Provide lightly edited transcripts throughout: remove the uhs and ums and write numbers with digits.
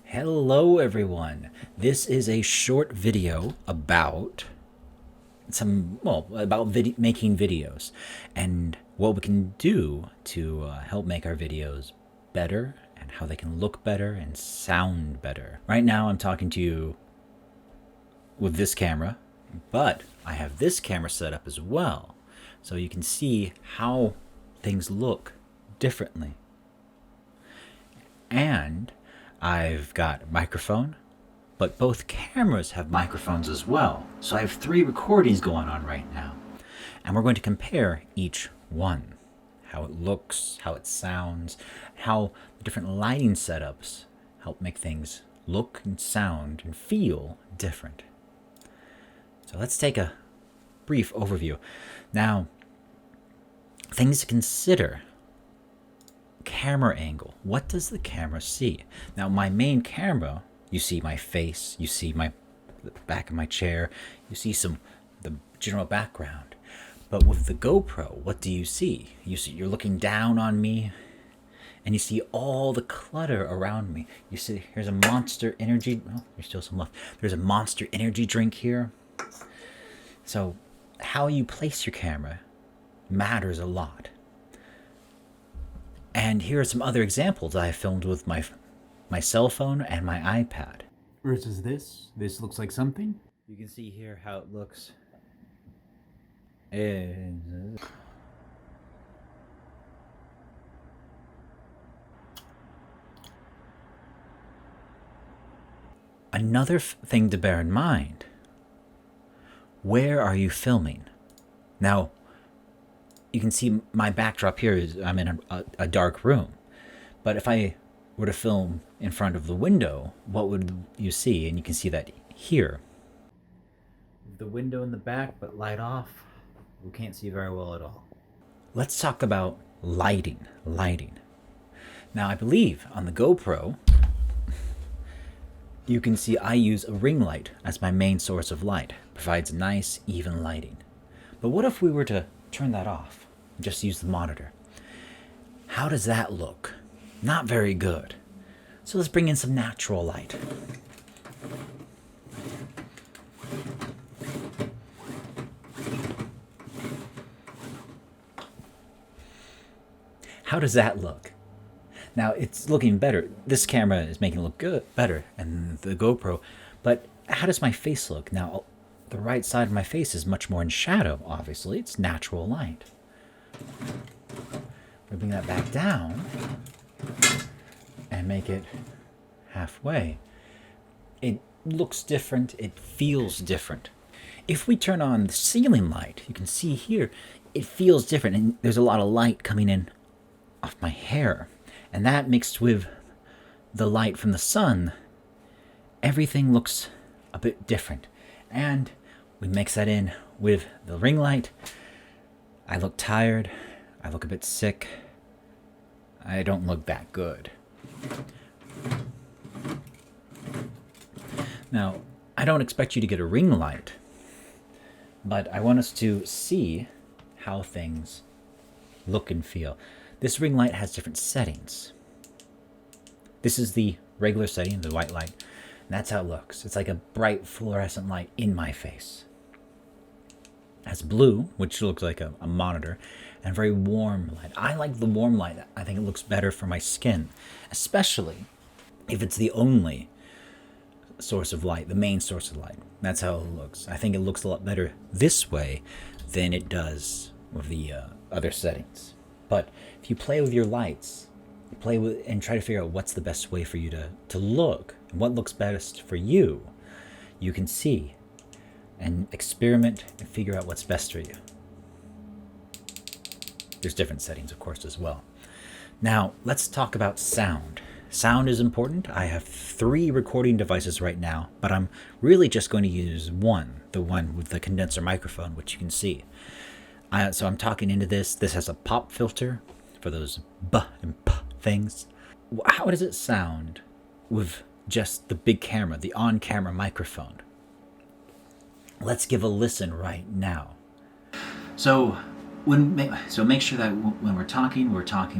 Hello everyone. This is a short video about making videos and what we can do to help make our videos better and how they can look better and sound better. Right now I'm talking to you with this camera, but I have this camera set up as well, so you can see how things look differently. And I've got a microphone, but both cameras have microphones as well. So I have 3 recordings going on right now. And we're going to compare each one. How it looks, how it sounds, how the different lighting setups help make things look and sound and feel different. So let's take a brief overview. Now, things to consider. Camera angle. What does the camera see? Now, my main camera, you see my face, you see the back of my chair, you see the general background. But with the GoPro, what do you see? You're looking down on me, and you see all the clutter around me. You see, here's a Monster Energy. Oh, there's still some left. There's a Monster Energy drink here. So, how you place your camera matters a lot. And here are some other examples I filmed with my cell phone and my iPad. Versus this. This looks like something. You can see here how it looks. And another thing to bear in mind, where are you filming? Now, you can see my backdrop here is I'm in a dark room. But if I were to film in front of the window, what would you see? And you can see that here. The window in the back, but light off, we can't see very well at all. Let's talk about lighting. Now, I believe on the GoPro, you can see I use a ring light as my main source of light. It provides nice, even lighting. But what if we were to turn that off and just use the monitor? How does that look? Not very good. So let's bring in some natural light. How does that look? Now it's looking better. This camera is making it look better, and the GoPro. But how does my face look? Now, the right side of my face is much more in shadow, obviously. It's natural light. We'll bring that back down and make it halfway. It looks different. It feels different. If we turn on the ceiling light, you can see here, it feels different. And there's a lot of light coming in off my hair. And that mixed with the light from the sun, everything looks a bit different. And we mix that in with the ring light. I look tired. I look a bit sick. I don't look that good. Now, I don't expect you to get a ring light, but I want us to see how things look and feel. This ring light has different settings. This is the regular setting, the white light. And that's how it looks. It's like a bright fluorescent light in my face. It has blue, which looks like a monitor, and very warm light. I like the warm light. I think it looks better for my skin, especially if it's the only source of light, the main source of light. That's how it looks. I think it looks a lot better this way than it does with the other settings. But if you play with your lights, play with and try to figure out what's the best way for you to look, and what looks best for you, you can see and experiment and figure out what's best for you. There's different settings, of course, as well. Now, let's talk about sound. Sound is important. I have 3 recording devices right now, but I'm really just going to use one, the one with the condenser microphone, which you can see. So I'm talking into this. This has a pop filter for those B and P things. How does it sound with just the big camera, the on-camera microphone? Let's give a listen right now. So So make sure that when we're talking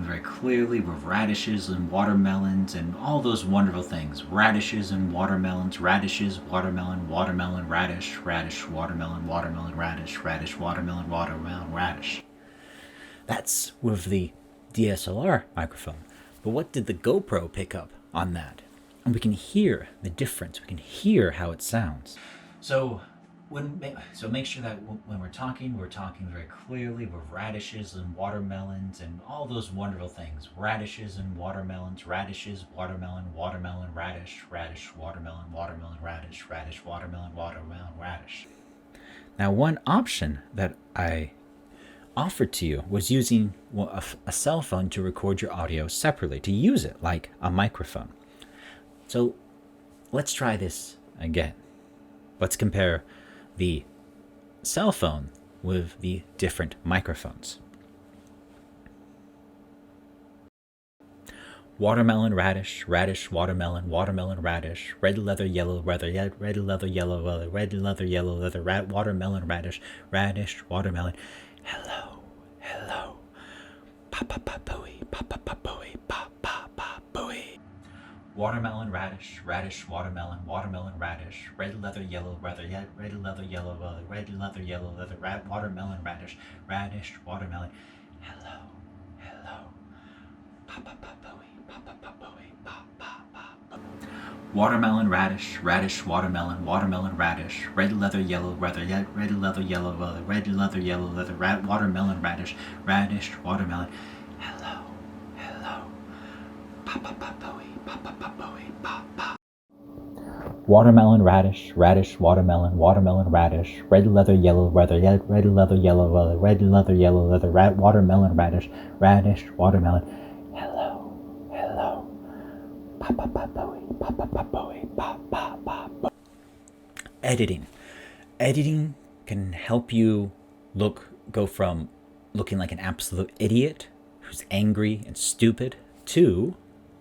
very clearly with radishes and watermelons and all those wonderful things. Radishes and watermelons, radishes, watermelon, watermelon, radish, radish, watermelon, watermelon, radish, radish, watermelon, watermelon, radish. That's with the DSLR microphone. But what did the GoPro pick up on that? And we can hear the difference. We can hear how it sounds. So make sure that when we're talking very clearly with radishes and watermelons and all those wonderful things. Radishes and watermelons, radishes, watermelon, watermelon, radish, radish, watermelon, watermelon, radish, radish, watermelon, watermelon, radish. Now, one option that I offered to you was using a cell phone to record your audio separately, to use it like a microphone. So let's try this again. Let's compare the cell phone with the different microphones. Watermelon, radish, radish, watermelon, watermelon, radish, red leather, yellow leather, red leather, yellow leather, red leather, yellow leather, watermelon, radish, radish, watermelon. Hello, hello. Pa-pa-pa-booey, pa-pa-pa-booey, pa-pa-pa-booey. Watermelon, radish, radish, watermelon, watermelon, radish, red leather, yellow leather, red leather, yellow leather, red leather, yellow leather, watermelon, radish, radish, watermelon. Hello, hello. Pa-pa-pa-booey, pa-pa-pa-booey, pa-pa-pa-booey. Watermelon, radish, radish, watermelon, watermelon, radish, red leather, yellow leather, red leather, yellow leather, red leather, yellow leather, watermelon, radish, radish, watermelon. Hello, hello. Pa-pa-pa-booey. Watermelon, radish, radish, watermelon, watermelon, radish, red leather, yellow leather, red leather, yellow leather, red leather, yellow leather, watermelon, radish, radish, watermelon. Hello, hello. Pa-pa-pa-booey, pa-pa-pa-booey, pa-pa-pa-booey. Editing can help you go from looking like an absolute idiot who's angry and stupid to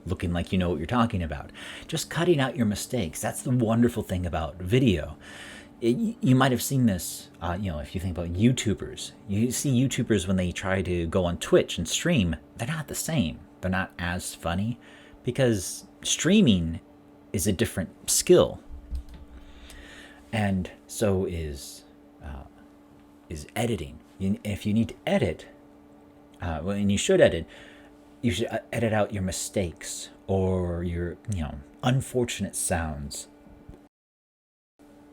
looking like you know what you're talking about. Just cutting out your mistakes. That's the wonderful thing about video. You might have seen this, if you think about YouTubers. You see YouTubers when they try to go on Twitch and stream, they're not the same. They're not as funny because streaming is a different skill. And so is editing. If you need to edit, and you should edit, you should edit out your mistakes or your, unfortunate sounds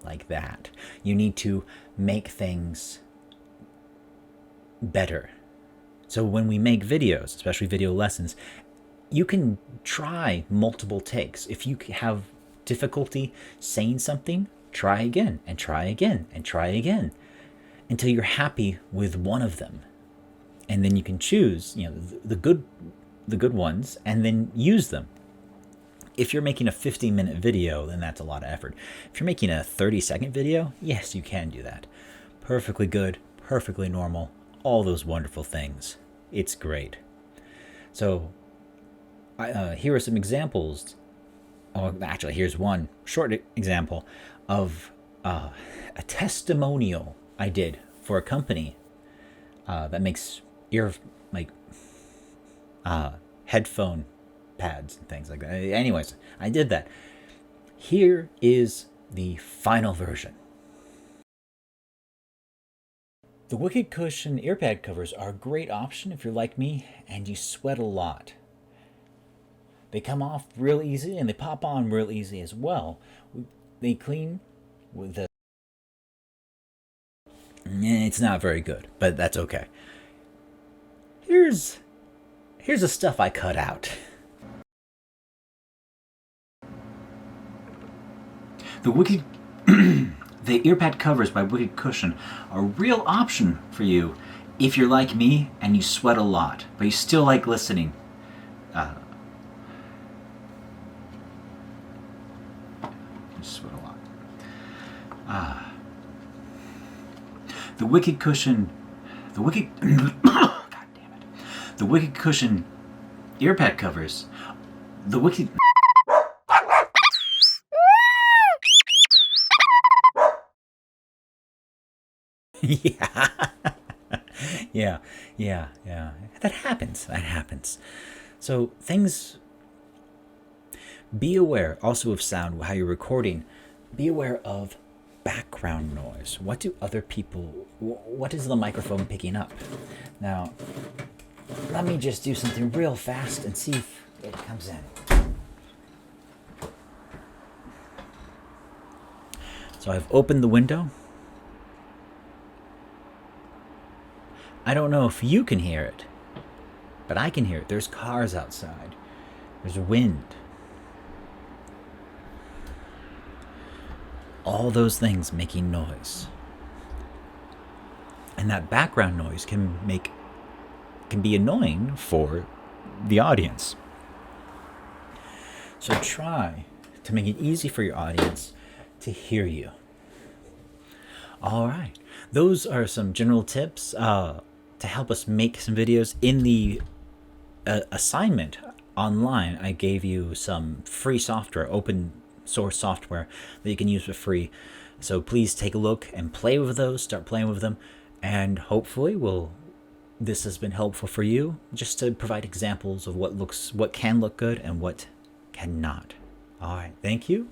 like that. You need to make things better. So when we make videos, especially video lessons, you can try multiple takes. If you have difficulty saying something, try again and try again and try again until you're happy with one of them. And then you can choose, the good ones and then use them. If you're making a 15-minute video, then that's a lot of effort. If you're making a 30-second video, yes, you can do that. Perfectly good, perfectly normal, all those wonderful things. It's great. So here are some examples. Oh, actually, here's one short example of a testimonial I did for a company that makes headphone pads and things like that. Anyways, I did that. Here is the final version. The Wicked Cushion earpad covers are a great option if you're like me and you sweat a lot. They come off real easy and they pop on real easy as well. They clean with the... It's not very good, but that's okay. Here's the stuff I cut out. The earpad covers by Wicked Cushion are a real option for you if you're like me and you sweat a lot, but you still like listening. You sweat a lot. The Wicked Cushion God damn it. The Wicked Cushion earpad covers. The Wicked... Yeah. Yeah, yeah, yeah. That happens. That happens. So things. Be aware also of sound while you're recording. Be aware of background noise. What do other people? What is the microphone picking up? Now, let me just do something real fast and see if it comes in. So I've opened the window. I don't know if you can hear it, but I can hear it. There's cars outside. There's wind. All those things making noise. And that background noise can be annoying for the audience. So try to make it easy for your audience to hear you. All right. Those are some general tips to help us make some videos. In the assignment online, I gave you some free software, open source software that you can use for free. So please take a look and play with those, start playing with them, and hopefully this has been helpful for you, just to provide examples of what can look good and what cannot. All right, thank you.